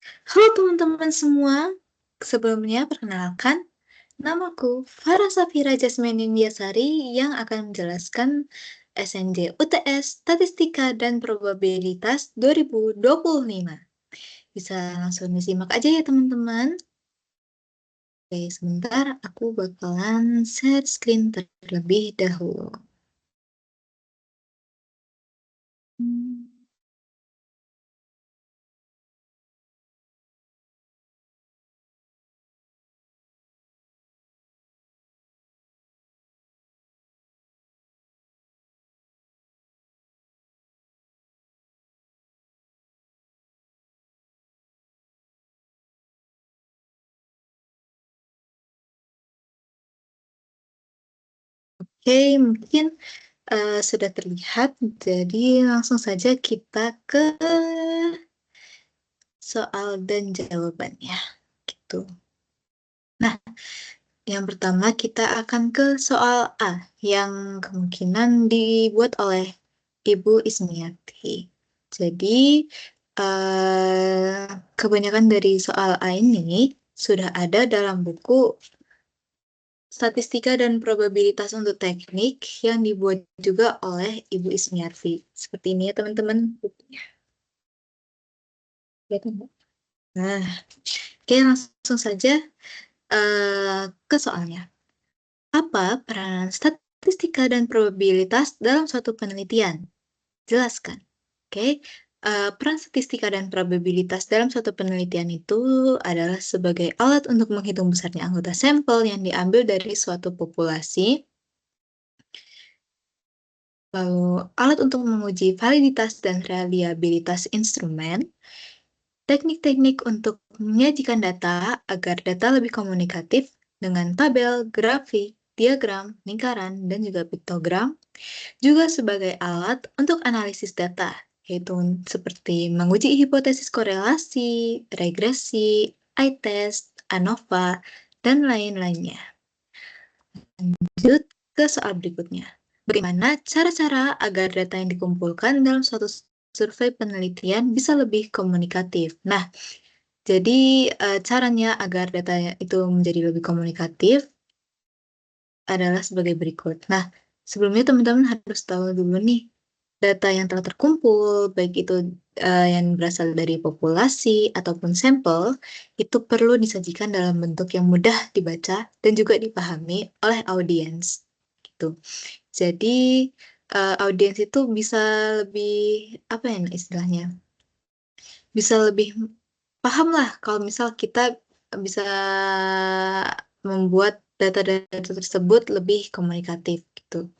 Halo teman-teman semua, sebelumnya perkenalkan, namaku Farah Safira Jasmine Indiasari yang akan menjelaskan SNJ UTS Statistika dan Probabilitas 2025. Bisa langsung disimak aja ya teman-teman. Oke, sebentar aku bakalan share screen terlebih dahulu. Oke, mungkin sudah terlihat, jadi langsung saja kita ke soal dan jawabannya. Gitu. Nah, yang pertama kita akan ke soal A, yang kemungkinan dibuat oleh Ibu Ismiati. Jadi, kebanyakan dari soal A ini sudah ada dalam buku Statistika dan Probabilitas untuk Teknik yang dibuat juga oleh Ibu Ismiati. Seperti ini ya teman-teman. Nah, oke langsung saja ke soalnya. Apa peranan statistika dan probabilitas dalam suatu penelitian? Jelaskan. Oke, peran statistika dan probabilitas dalam suatu penelitian itu adalah sebagai alat untuk menghitung besarnya anggota sampel yang diambil dari suatu populasi. Lalu, alat untuk menguji validitas dan reliabilitas instrumen. Teknik-teknik untuk menyajikan data agar data lebih komunikatif dengan tabel, grafik, diagram, lingkaran, dan juga piktogram, juga sebagai alat untuk analisis data, yaitu seperti menguji hipotesis korelasi, regresi, i-test, ANOVA, dan lain-lainnya. Lanjut ke soal berikutnya. Bagaimana cara-cara agar data yang dikumpulkan dalam suatu survei penelitian bisa lebih komunikatif? Nah, jadi caranya agar data itu menjadi lebih komunikatif adalah sebagai berikut. Nah, sebelumnya teman-teman harus tahu dulu nih, data yang telah terkumpul, baik itu yang berasal dari populasi ataupun sampel, itu perlu disajikan dalam bentuk yang mudah dibaca dan juga dipahami oleh audiens. Gitu. Jadi, audiens itu bisa lebih, apa ya istilahnya, bisa lebih paham lah kalau misal kita bisa membuat data-data tersebut lebih komunikatif gitu.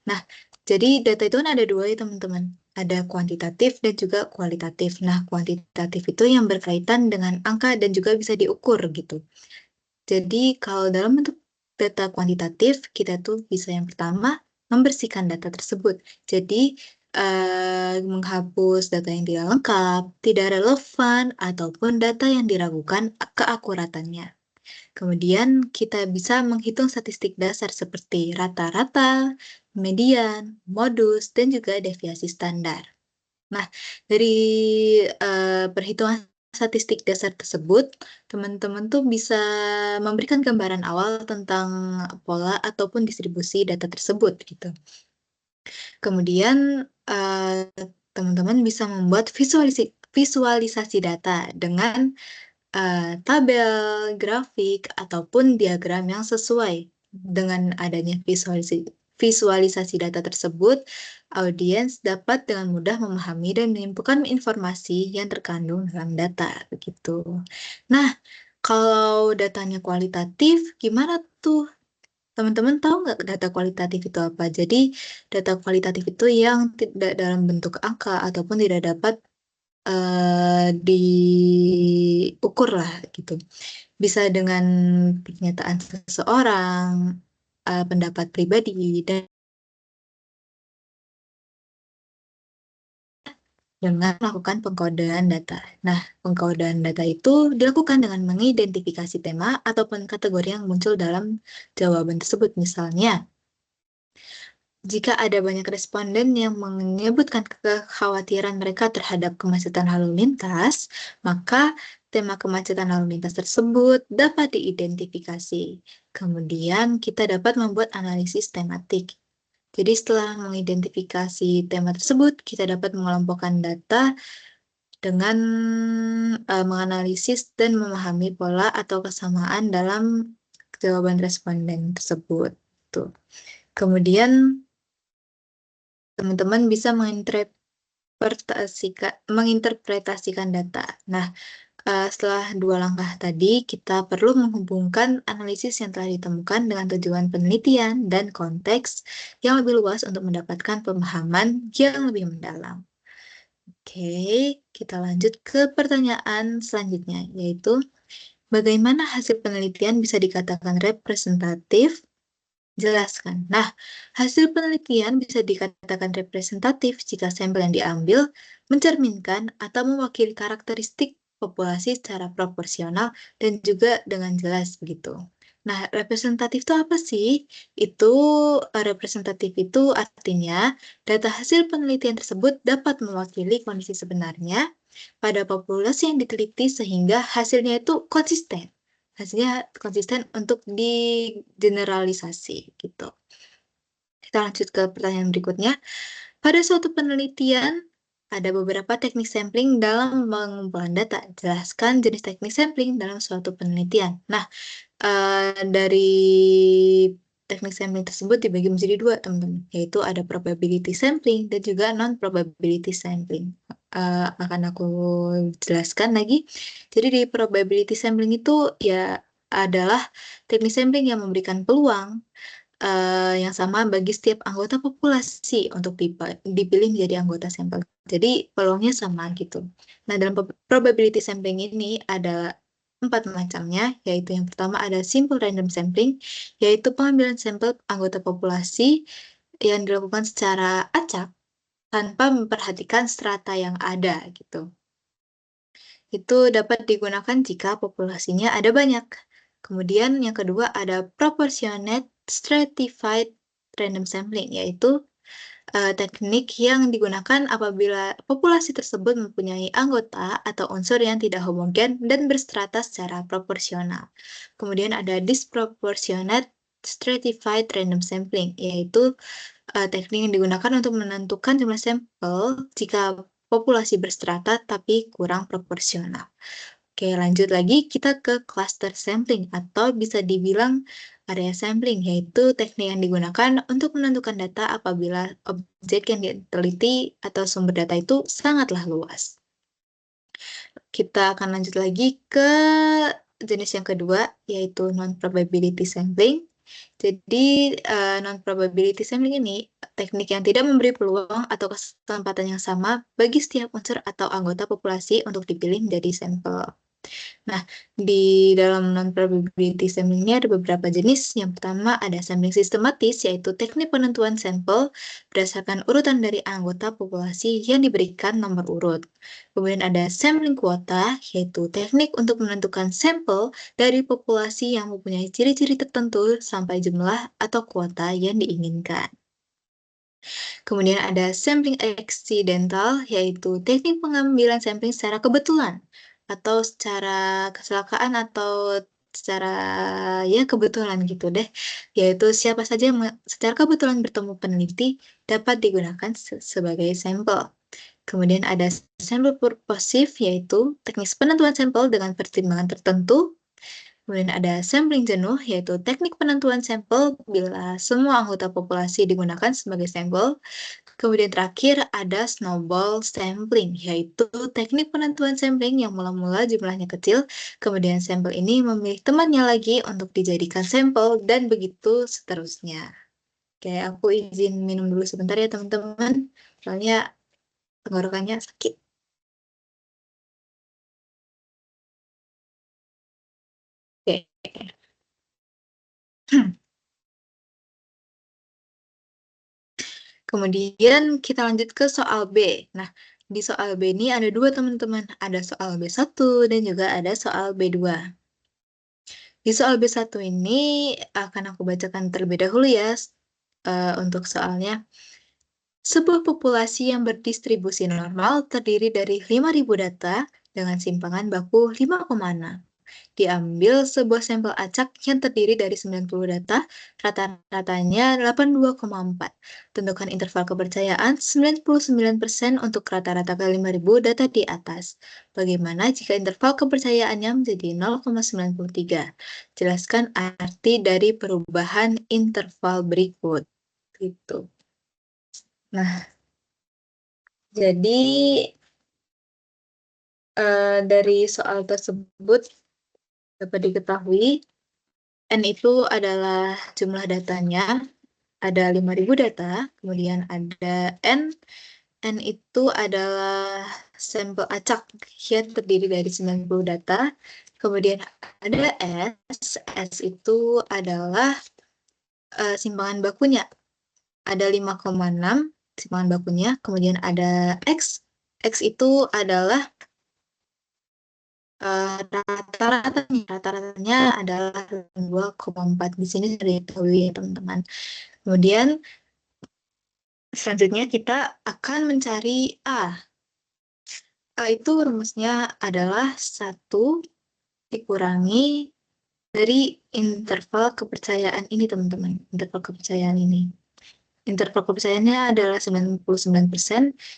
Nah, jadi data itu kan ada dua ya teman-teman. Ada kuantitatif dan juga kualitatif. Nah, kuantitatif itu yang berkaitan dengan angka dan juga bisa diukur gitu. Jadi kalau dalam bentuk data kuantitatif, kita tuh bisa yang pertama membersihkan data tersebut. Jadi menghapus data yang tidak lengkap, tidak relevan, ataupun data yang diragukan keakuratannya. Kemudian kita bisa menghitung statistik dasar seperti rata-rata, median, modus, dan juga deviasi standar. Nah, dari perhitungan statistik dasar tersebut, teman-teman tuh bisa memberikan gambaran awal tentang pola ataupun distribusi data tersebut gitu. Kemudian teman-teman bisa membuat visualisasi data dengan tabel, grafik, ataupun diagram yang sesuai. Dengan adanya visualisasi data tersebut, audiens dapat dengan mudah memahami dan menyimpulkan informasi yang terkandung dalam data. Begitu. Nah, kalau datanya kualitatif, gimana tuh? Teman-teman tahu nggak data kualitatif itu apa? Jadi, data kualitatif itu yang tidak dalam bentuk angka ataupun tidak dapat diukur lah gitu. Bisa dengan pernyataan seseorang, pendapat pribadi, dan dengan melakukan pengkodean data. Nah, pengkodean data itu dilakukan dengan mengidentifikasi tema ataupun kategori yang muncul dalam jawaban tersebut. Misalnya, jika ada banyak responden yang menyebutkan kekhawatiran mereka terhadap kemacetan lalu lintas, maka tema kemacetan lalu lintas tersebut dapat diidentifikasi. Kemudian kita dapat membuat analisis tematik. Jadi setelah mengidentifikasi tema tersebut, kita dapat mengelompokkan data dengan menganalisis dan memahami pola atau kesamaan dalam jawaban responden tersebut. Tuh. Kemudian teman-teman bisa menginterpretasikan data. Nah, setelah dua langkah tadi, kita perlu menghubungkan analisis yang telah ditemukan dengan tujuan penelitian dan konteks yang lebih luas untuk mendapatkan pemahaman yang lebih mendalam. Oke, kita lanjut ke pertanyaan selanjutnya, yaitu bagaimana hasil penelitian bisa dikatakan representatif? Jelaskan. Nah, hasil penelitian bisa dikatakan representatif jika sampel yang diambil mencerminkan atau mewakili karakteristik populasi secara proporsional dan juga dengan jelas begitu. Nah, representatif itu apa sih? Representatif itu artinya data hasil penelitian tersebut dapat mewakili kondisi sebenarnya pada populasi yang diteliti sehingga hasilnya itu konsisten. Hasilnya konsisten untuk digeneralisasi gitu. Kita lanjut ke pertanyaan berikutnya. Pada suatu penelitian, ada beberapa teknik sampling dalam pengumpulan data. Jelaskan jenis teknik sampling dalam suatu penelitian. Nah, dari teknik sampling tersebut dibagi menjadi dua, teman-teman, yaitu ada probability sampling dan juga non-probability sampling. Akan aku jelaskan lagi. Jadi di probability sampling itu ya adalah teknik sampling yang memberikan peluang yang sama bagi setiap anggota populasi untuk dipilih menjadi anggota sampel. Jadi peluangnya sama gitu. Nah, dalam probability sampling ini ada 4 macamnya, yaitu yang pertama ada simple random sampling, yaitu pengambilan sampel anggota populasi yang dilakukan secara acak tanpa memperhatikan strata yang ada gitu. Itu dapat digunakan jika populasinya ada banyak. Kemudian yang kedua ada proportionate stratified random sampling, yaitu teknik yang digunakan apabila populasi tersebut mempunyai anggota atau unsur yang tidak homogen dan berstrata secara proporsional. Kemudian ada disproportionate stratified random sampling, yaitu teknik yang digunakan untuk menentukan jumlah sampel jika populasi berstrata tapi kurang proporsional. Oke, lanjut lagi kita ke cluster sampling atau bisa dibilang area sampling, yaitu teknik yang digunakan untuk menentukan data apabila objek yang diteliti atau sumber data itu sangatlah luas. Kita akan lanjut lagi ke jenis yang kedua, yaitu non-probability sampling. Jadi, non-probability sampling ini teknik yang tidak memberi peluang atau kesempatan yang sama bagi setiap unsur atau anggota populasi untuk dipilih menjadi sampel. Nah, di dalam non-probability sampling ini ada beberapa jenis. Yang pertama ada sampling sistematis, yaitu teknik penentuan sampel berdasarkan urutan dari anggota populasi yang diberikan nomor urut. Kemudian ada sampling kuota, yaitu teknik untuk menentukan sampel dari populasi yang mempunyai ciri-ciri tertentu sampai jumlah atau kuota yang diinginkan. Kemudian ada sampling accidental, yaitu teknik pengambilan sampling secara kebetulan atau secara kecelakaan atau secara ya kebetulan gitu deh, yaitu siapa saja yang secara kebetulan bertemu peneliti dapat digunakan sebagai sampel. Kemudian ada sampel purposive, yaitu teknik penentuan sampel dengan pertimbangan tertentu. Kemudian ada sampling jenuh, yaitu teknik penentuan sampel bila semua anggota populasi digunakan sebagai sampel. Kemudian terakhir ada snowball sampling, yaitu teknik penentuan sampling yang mula-mula jumlahnya kecil, kemudian sampel ini memilih temannya lagi untuk dijadikan sampel, dan begitu seterusnya. Oke, aku izin minum dulu sebentar ya teman-teman, soalnya tenggorokannya sakit. Oke. Kemudian kita lanjut ke soal B. Nah, di soal B ini ada dua teman-teman. Ada soal B1 dan juga ada soal B2. Di soal B1 ini akan aku bacakan terlebih dahulu ya untuk soalnya. Sebuah populasi yang berdistribusi normal terdiri dari 5.000 data dengan simpangan baku 5,6. Diambil sebuah sampel acak yang terdiri dari 90 data, rata-ratanya 82,4. Tentukan interval kepercayaan 99% untuk rata-rata kali 5.000 data di atas. Bagaimana jika interval kepercayaannya menjadi 0,93? Jelaskan arti dari perubahan interval berikut. Gitu. Nah, jadi dari soal tersebut dapat diketahui N itu adalah jumlah datanya, ada 5.000 data, kemudian ada N itu adalah sampel acak yang terdiri dari 90 data, kemudian ada S itu adalah simpangan bakunya, ada 5,6 simpangan bakunya, kemudian ada X itu adalah rata-ratanya adalah 2,4. Di sini sudah diketahui ya teman-teman. Kemudian selanjutnya kita akan mencari A. A itu rumusnya adalah 1 dikurangi dari interval kepercayaan ini teman-teman. Interval kepercayaan ini. Interval kepercayaannya adalah 99%,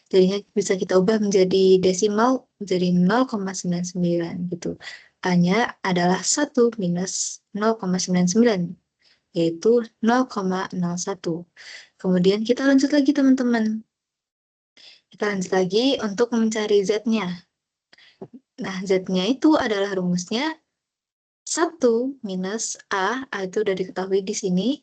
jadinya bisa kita ubah menjadi desimal, menjadi 0,99 gitu. A-nya adalah 1 minus 0,99, yaitu 0,01. Kemudian kita lanjut lagi teman-teman. Kita lanjut lagi untuk mencari Z-nya. Nah, Z-nya itu adalah rumusnya 1 minus A itu udah diketahui di sini,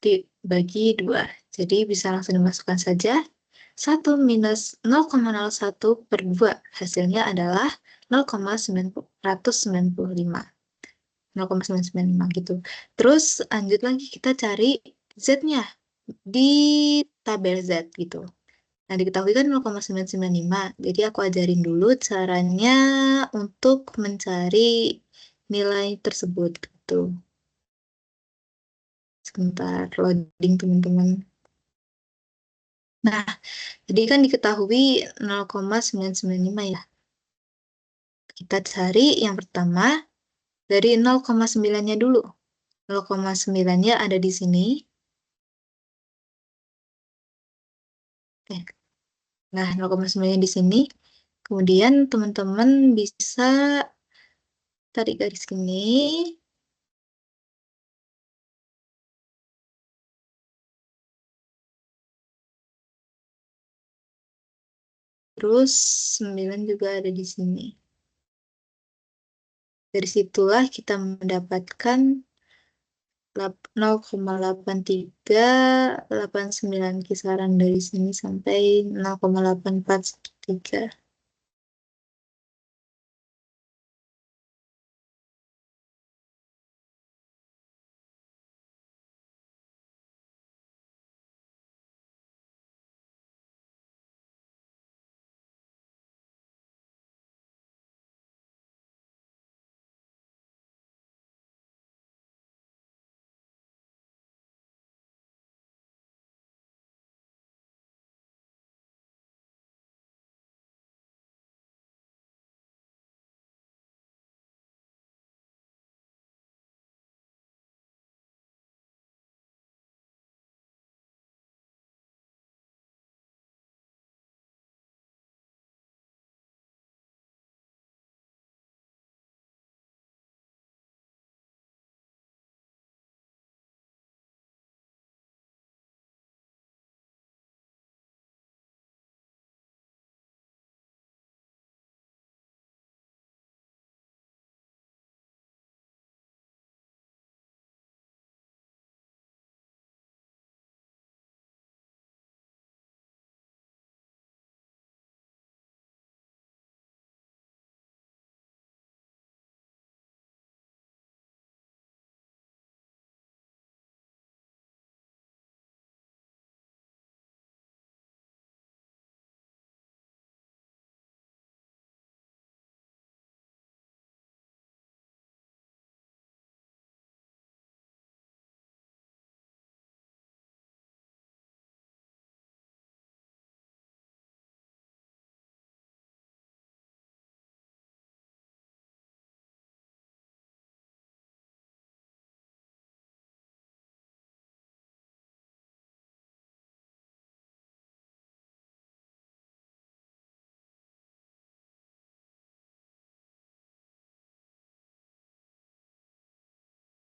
dibagi 2. Jadi bisa langsung dimasukkan saja. 1 minus 0,01 per 2. Hasilnya adalah 0,995. 0,995 gitu. Terus lanjut lagi kita cari Z-nya di tabel Z gitu. Nah, diketahui kan 0,995. Jadi aku ajarin dulu caranya untuk mencari nilai tersebut gitu. Sebentar loading teman-teman. Nah, jadi kan diketahui 0,995 ya. Kita cari yang pertama dari 0,9-nya dulu. 0,9-nya ada di sini. Nah, 0,9-nya di sini. Kemudian teman-teman bisa tarik garis gini. Terus 9 juga ada di sini. Dari situlah kita mendapatkan 0,8389 kisaran dari sini sampai 0,8413.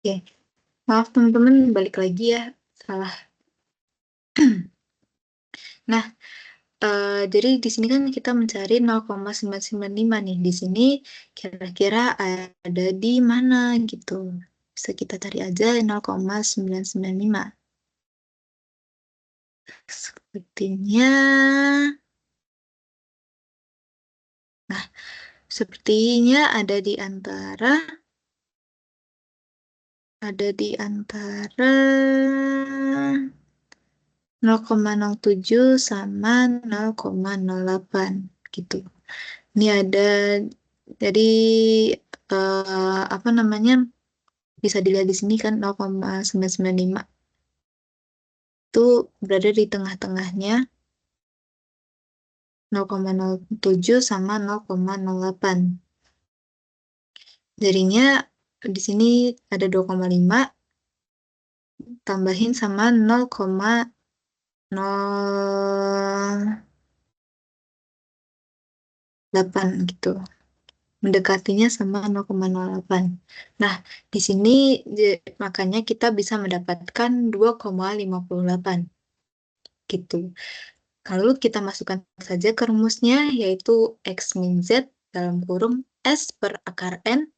Oke, maaf teman-teman, balik lagi ya, salah. Nah, jadi di sini kan kita mencari 0,995 nih. Di sini kira-kira ada di mana gitu. Bisa kita cari aja 0,995. Sepertinya, nah, sepertinya ada di antara 0,07 sama 0,08 gitu. Ini ada, jadi apa namanya, bisa dilihat di sini kan 0,995 itu berada di tengah-tengahnya 0,07 sama 0,08. Jadinya di sini ada 2,5 tambahin sama 0,08 gitu. Mendekatinya sama 0,08. Nah, di sini makanya kita bisa mendapatkan 2,58 gitu. Lalu kita masukkan saja ke rumusnya, yaitu X min Z dalam kurung S per akar N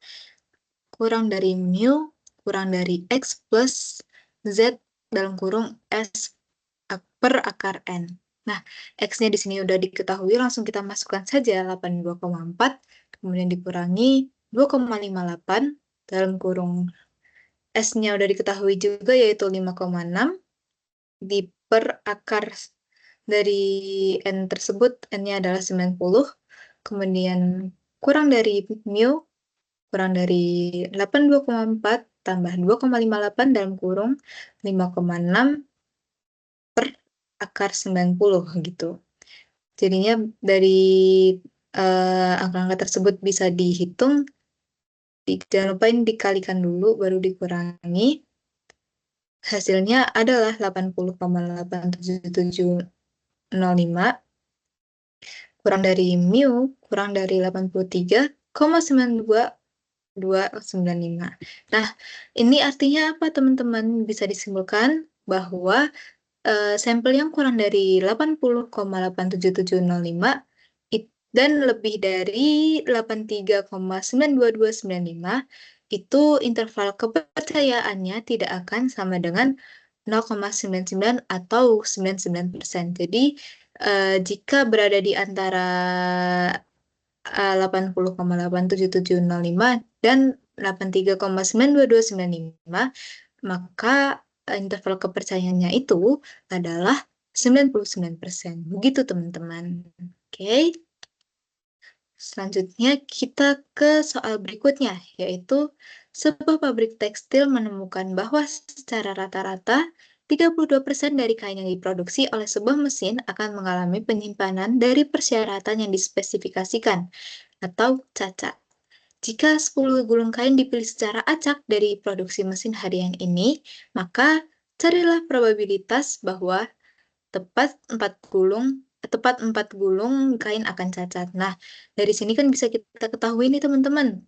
kurang dari mu kurang dari X plus Z dalam kurung S per akar N. Nah, X-nya di sini udah diketahui, langsung kita masukkan saja 82,4, kemudian dikurangi 2,58, dalam kurung S-nya udah diketahui juga, yaitu 5,6, di per akar dari N tersebut, N-nya adalah 90, kemudian kurang dari mu, kurang dari 82,4, tambah 2,58 dalam kurung 5,6 per akar 90 gitu. Jadinya dari angka-angka tersebut bisa dihitung, jangan lupa ini dikalikan dulu baru dikurangi. Hasilnya adalah 80,87705 kurang dari mu kurang dari 83,92295. Nah, ini artinya apa teman-teman? Bisa disimpulkan bahwa sampel yang kurang dari 80,87705 dan lebih dari 83,92295 itu interval kepercayaannya tidak akan sama dengan 0,99 atau 99%. Jadi jika berada di antara 80,87705 dan 83,92295, maka interval kepercayaannya itu adalah 99%. Begitu teman-teman. Oke. Selanjutnya kita ke soal berikutnya, yaitu sebuah pabrik tekstil menemukan bahwa secara rata-rata 32% dari kain yang diproduksi oleh sebuah mesin akan mengalami penyimpanan dari persyaratan yang dispesifikasikan atau cacat. Jika 10 gulung kain dipilih secara acak dari produksi mesin harian ini, maka carilah probabilitas bahwa tepat 4 gulung kain akan cacat. Nah, dari sini kan bisa kita ketahui nih teman-teman.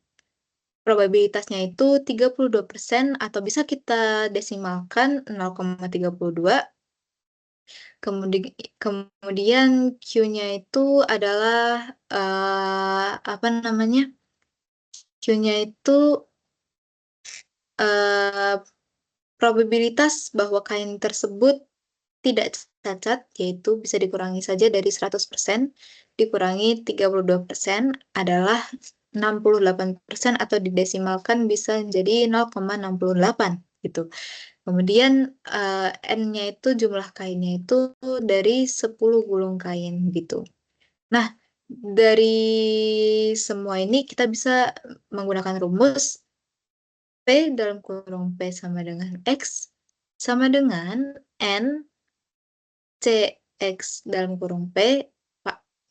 Probabilitasnya itu 32% atau bisa kita desimalkan 0,32. Kemudian Q-nya itu adalah apa namanya? Q-nya itu probabilitas bahwa kain tersebut tidak cacat, yaitu bisa dikurangi saja dari 100%, dikurangi 32% adalah 68% atau didesimalkan bisa menjadi 0,68 gitu. Kemudian N-nya itu jumlah kainnya itu dari 10 gulung kain gitu. Nah, dari semua ini kita bisa menggunakan rumus P dalam kurung P sama dengan X sama dengan N CX dalam kurung P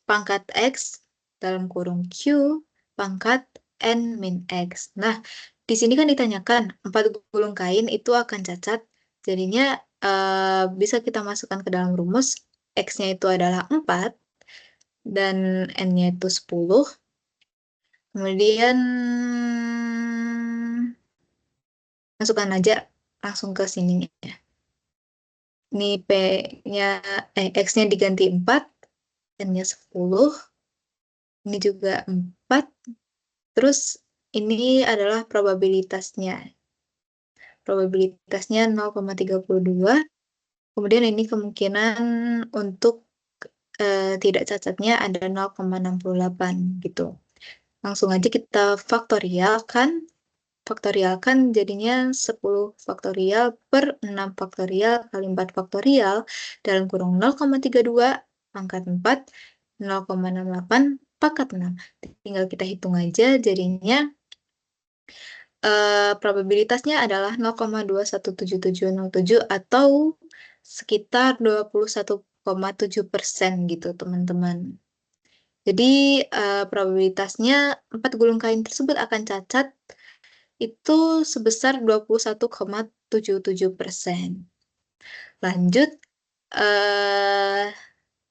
pangkat X dalam kurung Q pangkat N min X. Nah, di sini kan ditanyakan 4 gulung kain itu akan cacat. Jadinya bisa kita masukkan ke dalam rumus. X-nya itu adalah 4 dan N-nya itu 10. Kemudian Masukkan aja langsung ke sininya. Ini P-nya, X-nya diganti 4, N-nya 10, ini juga 4, terus ini adalah probabilitasnya. Probabilitasnya 0,32, kemudian ini kemungkinan untuk tidak cacatnya ada 0,68 gitu. Langsung aja kita faktorialkan. Faktorialkan jadinya 10 faktorial per 6 faktorial kali 4 faktorial dalam kurung 0,32 pangkat 4, 0,68 pangkat 6. Tinggal kita hitung aja jadinya probabilitasnya adalah 0,217707 atau sekitar 21,7% gitu teman-teman. Jadi probabilitasnya 4 gulung kain tersebut akan cacat itu sebesar 21,77%. Lanjut,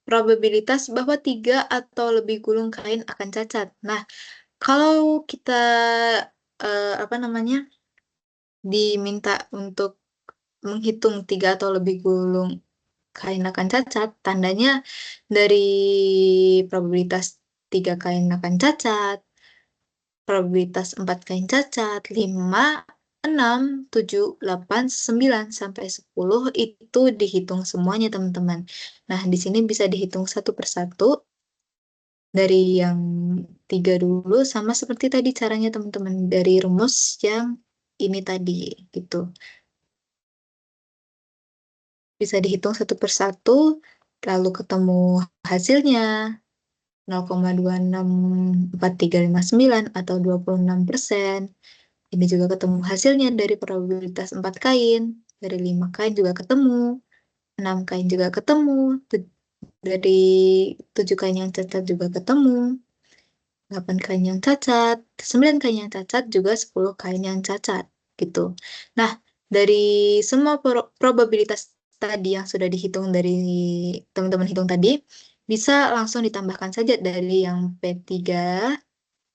probabilitas bahwa 3 atau lebih gulung kain akan cacat. Nah, kalau kita diminta untuk menghitung 3 atau lebih gulung kain akan cacat, tandanya dari probabilitas 3 kain akan cacat, probabilitas 4 kain cacat, 5, 6, 7, 8, 9, sampai 10 itu dihitung semuanya teman-teman. Nah, di sini bisa dihitung satu persatu dari yang 3 dulu, sama seperti tadi caranya teman-teman, dari rumus yang ini tadi, gitu. Bisa dihitung satu persatu, lalu ketemu hasilnya 0,26459 atau 26%. Ini juga ketemu hasilnya dari probabilitas 4 kain, dari 5 kain juga ketemu, 6 kain juga ketemu, dari 7 kain yang cacat juga ketemu, 8 kain yang cacat, 9 kain yang cacat, juga 10 kain yang cacat, gitu. Nah, dari semua probabilitas tadi yang sudah dihitung dari teman-teman hitung tadi, bisa langsung ditambahkan saja dari yang P3,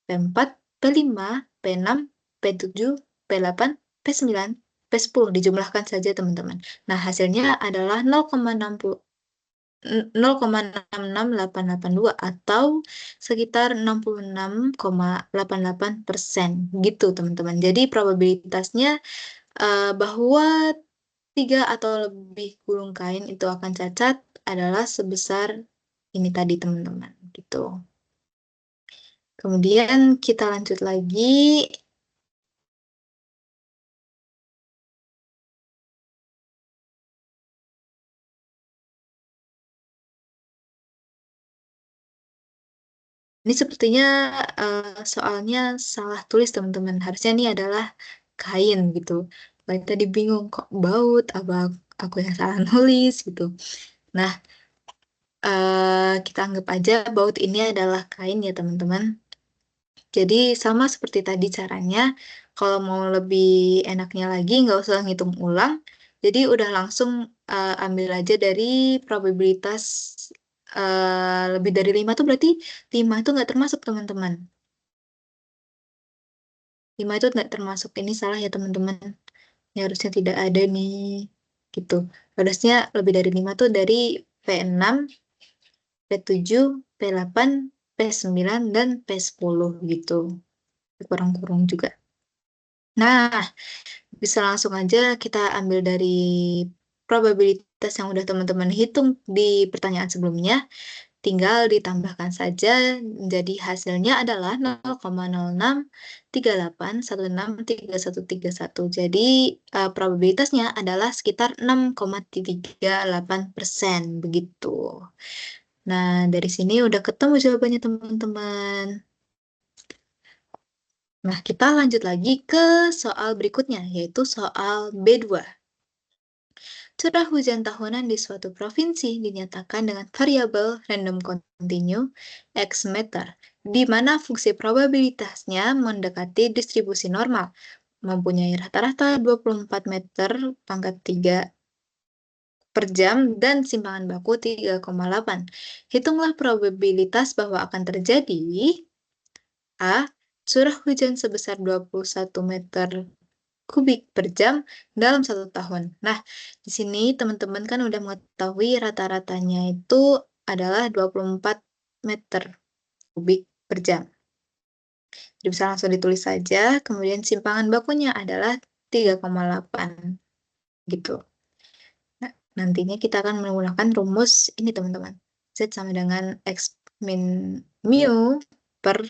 P4, P5, P6, P7, P8, P9, P10. Dijumlahkan saja teman-teman. Nah, hasilnya adalah 0,66882 atau sekitar 66,88% gitu teman-teman. Jadi probabilitasnya bahwa 3 atau lebih gulung kain itu akan cacat adalah sebesar ini tadi teman-teman gitu. Kemudian kita lanjut lagi. Ini sepertinya soalnya salah tulis teman-teman. Harusnya ini adalah kain gitu. Lain tadi bingung kok baut, apa aku yang salah nulis gitu. Nah, kita anggap aja baut ini adalah kain ya teman-teman. Jadi sama seperti tadi caranya. Kalau mau lebih enaknya lagi, nggak usah ngitung ulang. Jadi udah langsung ambil aja dari probabilitas lebih dari 5 tuh berarti 5 itu nggak termasuk teman-teman. 5 itu nggak termasuk. Ini salah ya teman-teman. Ini harusnya tidak ada nih. Gitu. Harusnya lebih dari 5 tuh dari P6, P7, P8, P9, dan P10 gitu. Kurang-kurang juga. Nah, bisa langsung aja kita ambil dari probabilitas yang udah teman-teman hitung di pertanyaan sebelumnya. Tinggal ditambahkan saja, jadi hasilnya adalah 0,0638163131. Jadi probabilitasnya adalah sekitar 6,38%, begitu. Nah, dari sini udah ketemu jawabannya teman-teman. Nah, kita lanjut lagi ke soal berikutnya, yaitu soal B2. Curah hujan tahunan di suatu provinsi dinyatakan dengan variabel random continue X meter, di mana fungsi probabilitasnya mendekati distribusi normal, mempunyai rata-rata 24 meter pangkat 3 per jam dan simpangan baku 3,8. Hitunglah probabilitas bahwa akan terjadi A. Curah hujan sebesar 21 meter kubik per jam dalam 1 tahun. Nah, di sini teman-teman kan udah mengetahui rata-ratanya itu adalah 24 meter kubik per jam. Jadi bisa langsung ditulis saja, kemudian simpangan bakunya adalah 3,8 gitu. Nah, nantinya kita akan menggunakan rumus ini teman-teman. Z sama dengan X min mu per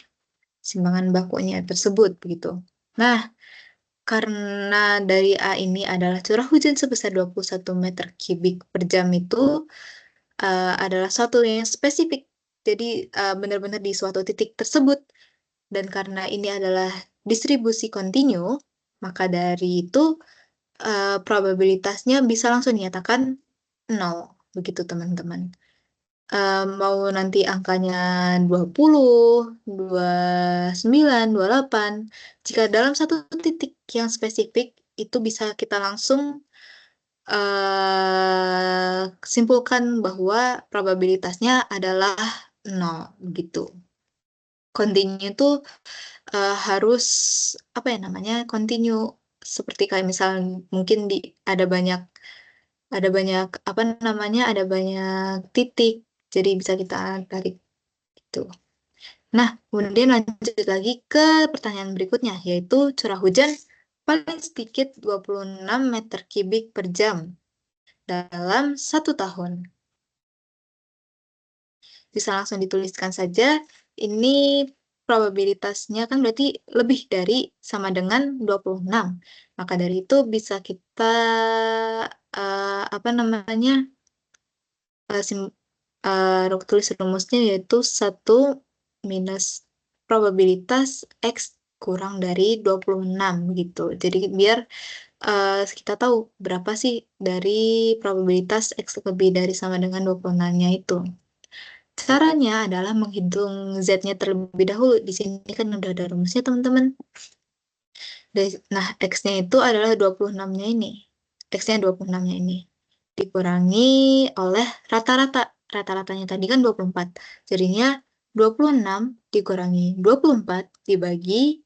simpangan bakunya tersebut begitu. Nah, karena dari A ini adalah curah hujan sebesar 21 meter kubik per jam itu adalah suatu yang spesifik. Jadi benar-benar di suatu titik tersebut. Dan karena ini adalah distribusi kontinu, maka dari itu probabilitasnya bisa langsung dinyatakan 0. Begitu teman-teman. Mau nanti angkanya 20, 29, 28. Jika dalam satu titik yang spesifik, itu bisa kita langsung simpulkan bahwa probabilitasnya adalah 0, begitu. Kontinu itu harus, apa ya namanya, kontinu. Seperti kayak misal mungkin ada banyak apa namanya, ada banyak titik, jadi bisa kita tarik itu. Nah, kemudian lanjut lagi ke pertanyaan berikutnya, yaitu curah hujan paling sedikit 26 meter kubik per jam dalam 1 tahun. Bisa langsung dituliskan saja, ini probabilitasnya kan berarti lebih dari sama dengan 26. Maka dari itu bisa kita apa namanya, tulis rumusnya yaitu 1 minus probabilitas X kurang dari 26 gitu. Jadi biar kita tahu berapa sih dari probabilitas X lebih dari sama dengan 26-nya itu. Caranya adalah menghitung Z-nya terlebih dahulu. Di sini kan udah ada rumusnya teman-teman. Nah, X-nya itu adalah 26-nya ini. X-nya 26-nya ini. Dikurangi oleh rata-rata. Rata-ratanya tadi kan 24. Jadinya 26 dikurangi 24 dibagi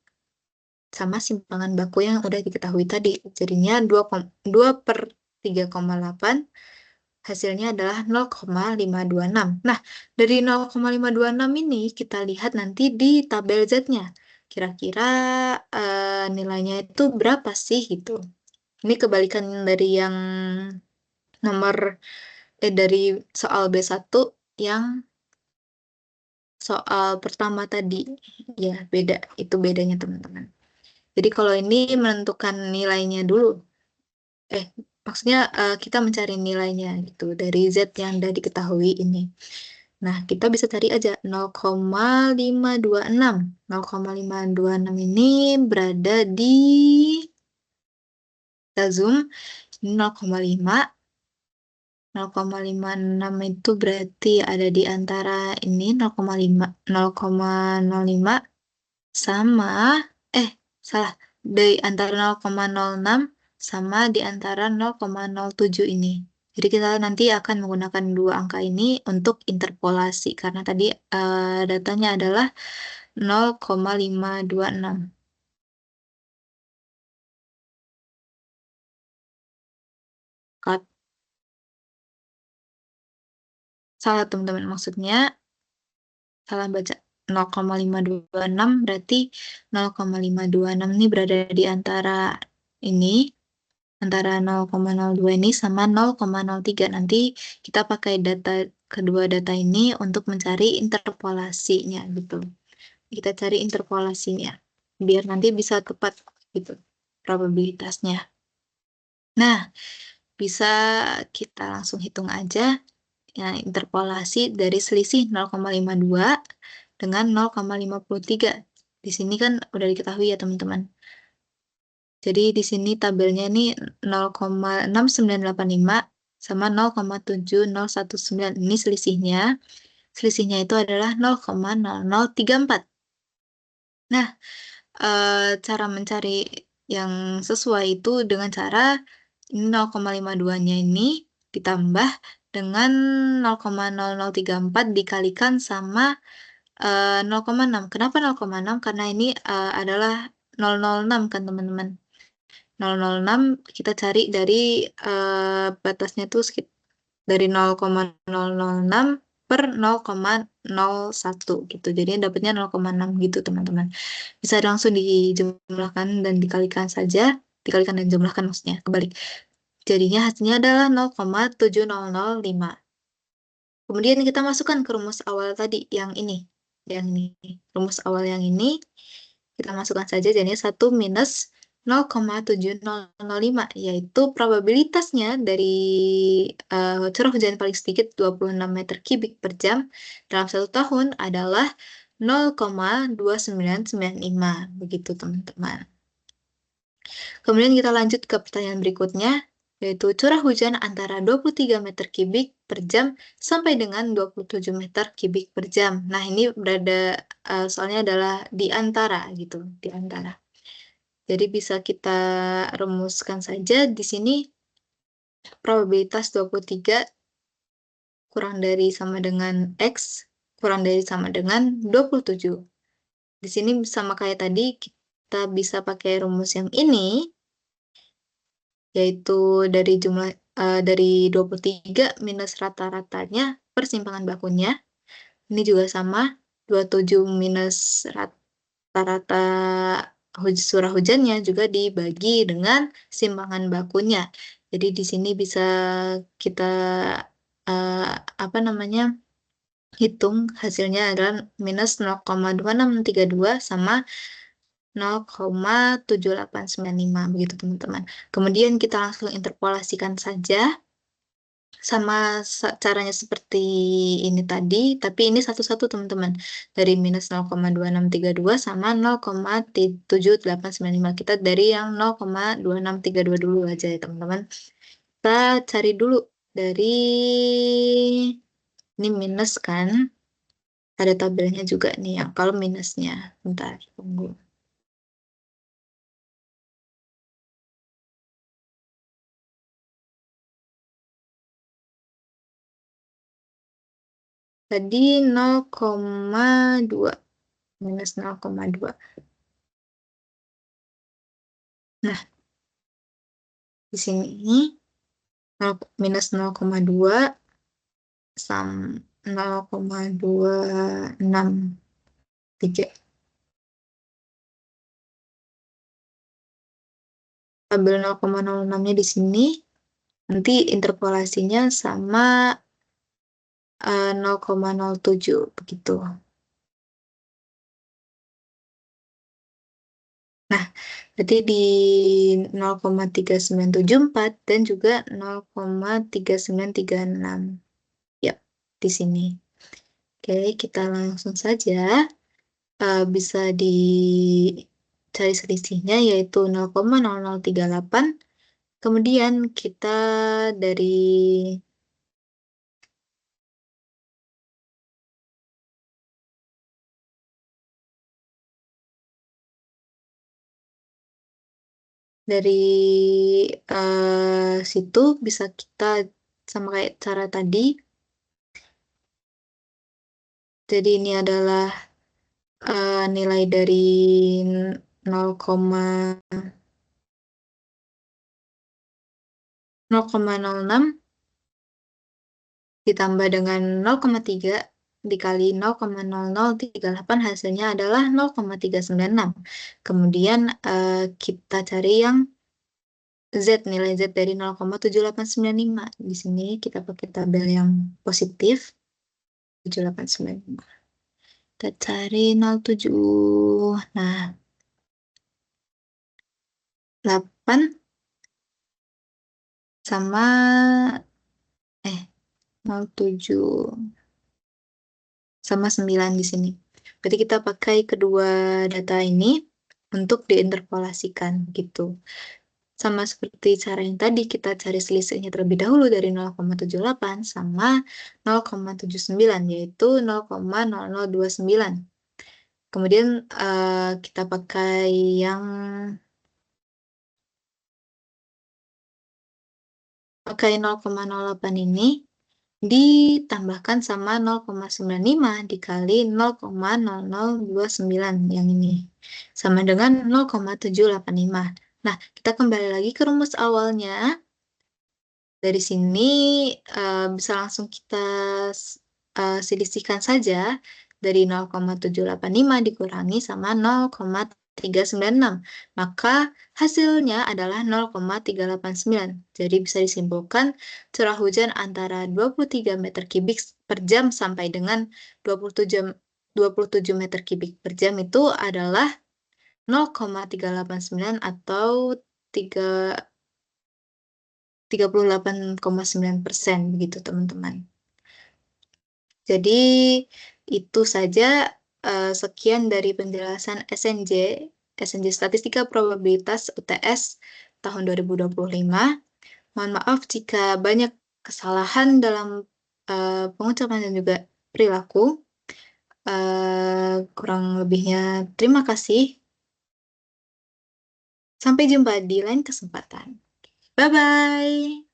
sama simpangan baku yang udah diketahui tadi. Jadinya 2 per 3,8 hasilnya adalah 0,526. Nah, dari 0,526 ini kita lihat nanti di tabel Z-nya. Kira-kira nilainya itu berapa sih gitu. Ini kebalikan dari yang dari soal B1 yang soal pertama tadi. Ya, beda. Itu bedanya teman-teman. Jadi kalau ini menentukan nilainya dulu. Maksudnya kita mencari nilainya gitu dari Z yang sudah diketahui ini. Nah, kita bisa cari aja 0,526. 0,526 ini berada di, kita zoom, 0,5. 0,56 itu berarti ada di antara ini 0,05 sama, salah, di antara 0,06 sama di antara 0,07 ini. Jadi kita nanti akan menggunakan dua angka ini untuk interpolasi karena tadi datanya adalah 0,526. Salah teman-teman, maksudnya salah baca. 0,526 berarti 0,526 ini berada di antara ini, antara 0,02 ini sama 0,03. Nanti kita pakai kedua data ini untuk mencari interpolasinya gitu. Kita cari interpolasinya biar nanti bisa tepat gitu probabilitasnya. Nah, bisa kita langsung hitung aja ya, interpolasi dari selisih 0,52 dengan 0,53. Di sini kan udah diketahui ya teman-teman. Jadi di sini tabelnya ini 0,6985 sama 0,7019. Ini selisihnya. Selisihnya itu adalah 0,0034. Nah, cara mencari yang sesuai itu dengan cara 0,52-nya ini ditambah dengan 0,0034 dikalikan sama 0,6. Kenapa 0,6? Karena ini adalah 006 kan teman-teman. 0,006 kita cari dari batasnya tuh dari 0,006 per 0,01 gitu. Jadi dapatnya 0,6 gitu teman-teman. Bisa langsung dijumlahkan dan dikalikan saja. Dikalikan dan jumlahkan maksudnya, kebalik. Jadinya hasilnya adalah 0,7005. Kemudian kita masukkan ke rumus awal tadi, yang ini. Yang ini. Rumus awal yang ini, kita masukkan saja, jadinya 1 minus 0,7005, yaitu probabilitasnya dari curah hujan paling sedikit 26 meter kubik per jam dalam 1 tahun adalah 0,2995. Begitu teman-teman. Kemudian kita lanjut ke pertanyaan berikutnya, yaitu curah hujan antara 23 meter kubik per jam sampai dengan 27 meter kubik per jam. Nah, ini berada, soalnya adalah di antara gitu, di antara. Jadi bisa kita rumuskan saja di sini probabilitas 23 kurang dari sama dengan X kurang dari sama dengan 27. Di sini sama kayak tadi, kita bisa pakai rumus yang ini, yaitu dari 23 minus rata-ratanya persimpangan bakunya. Ini juga sama, 27 minus rata-rata curah hujannya juga dibagi dengan simpangan bakunya. Jadi di sini bisa kita hitung hasilnya adalah minus 0,2632 sama 0,7895 begitu teman-teman. Kemudian kita langsung interpolasikan saja sama caranya seperti ini tadi, tapi ini satu-satu teman-teman. Dari minus 0,2632 sama 0,7895. Kita dari yang 0,2632 dulu aja ya teman-teman. Kita cari dulu dari ini minus kan. Ada tabelnya juga nih yang kalau minusnya. Bentar, tunggu. Tadi 0,2. Minus 0,2. Nah, di sini minus 0,2 sama 0,263. Ambil 0,06-nya di sini, nanti interpolasinya sama 0,07 begitu. Nah, berarti di 0,3974 dan juga 0,3936. Ya, di sini. Oke, kita langsung saja. Bisa dicari selisihnya yaitu 0,0038. Kemudian kita dari situ bisa kita sama kayak cara tadi. Jadi ini adalah nilai dari 0,06 ditambah dengan 0,3 dikali 0,0038 hasilnya adalah 0,396. Kemudian kita cari yang Z, nilai Z dari 0,7895. Di sini kita pakai tabel yang positif, 7895. Kita cari 07. Nah, 8 sama 07 sama 9 di sini. Berarti kita pakai kedua data ini untuk diinterpolasikan gitu. Sama seperti cara yang tadi, kita cari selisihnya terlebih dahulu dari 0,78 sama 0,79, yaitu 0,0029. Kemudian kita pakai yang 0,08 ini ditambahkan sama 0,95 dikali 0,0029 yang ini. Sama dengan 0,785. Nah, kita kembali lagi ke rumus awalnya. Dari sini bisa langsung kita selisihkan saja dari 0,785 dikurangi sama 0,396. Maka hasilnya adalah 0,389. Jadi bisa disimpulkan curah hujan antara 23 meter kubik per jam sampai dengan 27 meter kubik per jam itu adalah 0,389 atau 38,9% begitu teman-teman. Jadi itu saja sekian dari penjelasan SNJ Statistika Probabilitas UTS tahun 2025. Mohon maaf jika banyak kesalahan dalam pengucapan dan juga perilaku. Kurang lebihnya terima kasih. Sampai jumpa di lain kesempatan. Bye-bye.